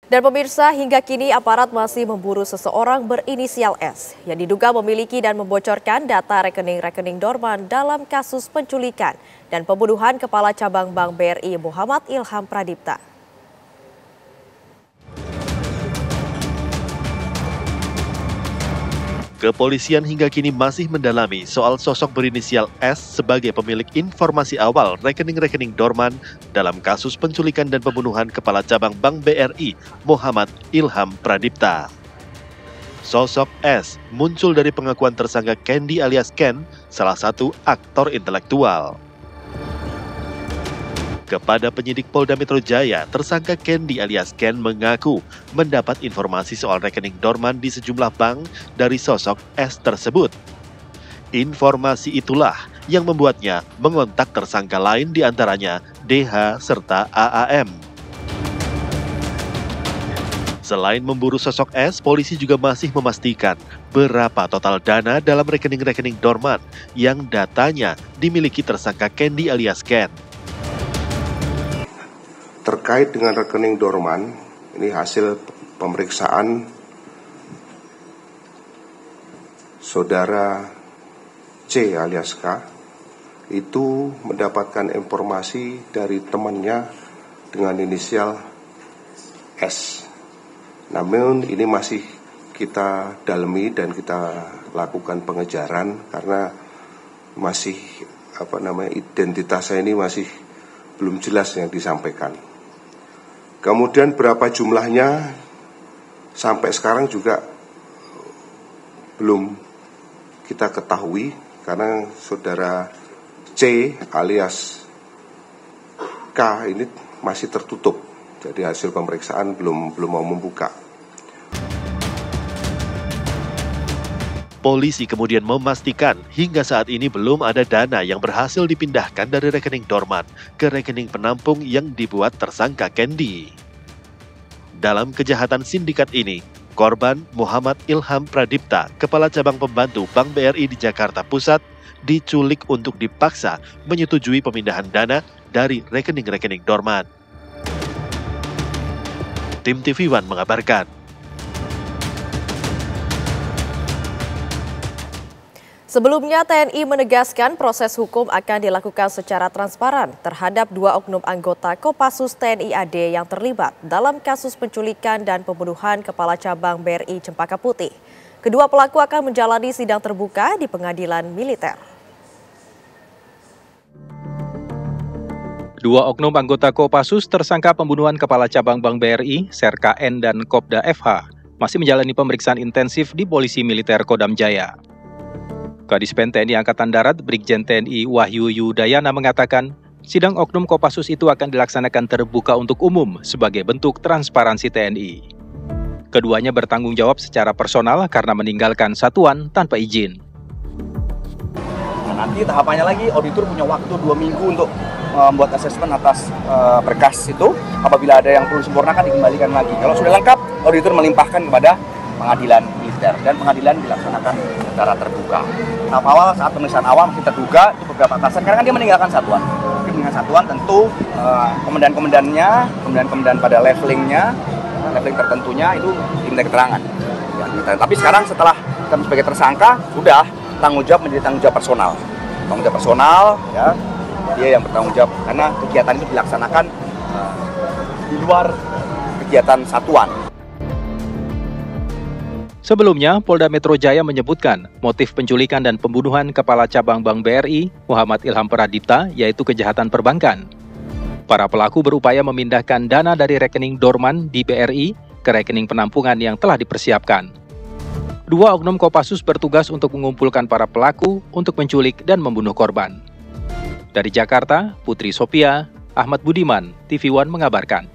Dan pemirsa, hingga kini aparat masih memburu seseorang berinisial S yang diduga memiliki dan membocorkan data rekening-rekening dorman dalam kasus penculikan dan pembunuhan Kepala Cabang Bank BRI Muhammad Ilham Pradipta. Kepolisian hingga kini masih mendalami soal sosok berinisial S sebagai pemilik informasi awal rekening-rekening dorman dalam kasus penculikan dan pembunuhan Kepala Cabang Bank BRI Muhammad Ilham Pradipta. Sosok S muncul dari pengakuan tersangka Candy alias Ken, salah satu aktor intelektual. Kepada penyidik Polda Metro Jaya, tersangka Candy alias Ken mengaku mendapat informasi soal rekening dorman di sejumlah bank dari sosok S tersebut. Informasi itulah yang membuatnya mengontak tersangka lain diantaranya DH serta AAM. Selain memburu sosok S, polisi juga masih memastikan berapa total dana dalam rekening-rekening dorman yang datanya dimiliki tersangka Candy alias Ken. Terkait dengan rekening dorman, ini hasil pemeriksaan saudara C alias K, itu mendapatkan informasi dari temannya dengan inisial S. Namun ini masih kita dalami dan kita lakukan pengejaran karena masih identitasnya ini masih belum jelas yang disampaikan. Kemudian berapa jumlahnya sampai sekarang juga belum kita ketahui karena saudara C alias K ini masih tertutup. Jadi hasil pemeriksaan belum mau membuka. Polisi kemudian memastikan hingga saat ini belum ada dana yang berhasil dipindahkan dari rekening dorman ke rekening penampung yang dibuat tersangka Candy. Dalam kejahatan sindikat ini, korban Muhammad Ilham Pradipta, Kepala Cabang Pembantu Bank BRI di Jakarta Pusat, diculik untuk dipaksa menyetujui pemindahan dana dari rekening-rekening dorman. Tim TV One mengabarkan. Sebelumnya, TNI menegaskan proses hukum akan dilakukan secara transparan terhadap 2 oknum anggota Kopassus TNI AD yang terlibat dalam kasus penculikan dan pembunuhan Kepala Cabang BRI Cempaka Putih. Kedua pelaku akan menjalani sidang terbuka di pengadilan militer. 2 oknum anggota Kopassus tersangka pembunuhan Kepala Cabang Bank BRI, Serka N dan Kopda FH, masih menjalani pemeriksaan intensif di Polisi Militer Kodam Jaya. Kadispen TNI Angkatan Darat Brigjen TNI Wahyu Yudayana mengatakan, sidang oknum Kopassus itu akan dilaksanakan terbuka untuk umum sebagai bentuk transparansi TNI. Keduanya bertanggung jawab secara personal karena meninggalkan satuan tanpa izin. Nanti tahapannya lagi, auditor punya waktu 2 minggu untuk membuat asesmen atas berkas itu. Apabila ada yang perlu disempurnakan, dikembalikan lagi. Kalau sudah lengkap, auditor melimpahkan kepada pengadilan militer dan pengadilan dilaksanakan secara terbuka. Tahap awal saat pemeriksaan awal masih terduga itu beberapa atasan karena kan dia meninggalkan satuan. Dia meninggalkan satuan tentu komandan-komandannya, komandan pada leveling tertentunya itu diminta keterangan. Ya, tapi sekarang setelah kita sebagai tersangka sudah tanggung jawab menjadi tanggung jawab personal. Tanggung jawab personal ya, dia yang bertanggung jawab karena kegiatan itu dilaksanakan di luar kegiatan satuan. Sebelumnya, Polda Metro Jaya menyebutkan motif penculikan dan pembunuhan Kepala Cabang Bank BRI, Muhammad Ilham Pradipta, yaitu kejahatan perbankan. Para pelaku berupaya memindahkan dana dari rekening dorman di BRI ke rekening penampungan yang telah dipersiapkan. 2 oknum Kopassus bertugas untuk mengumpulkan para pelaku untuk menculik dan membunuh korban. Dari Jakarta, Putri Sophia, Ahmad Budiman, TV One mengabarkan.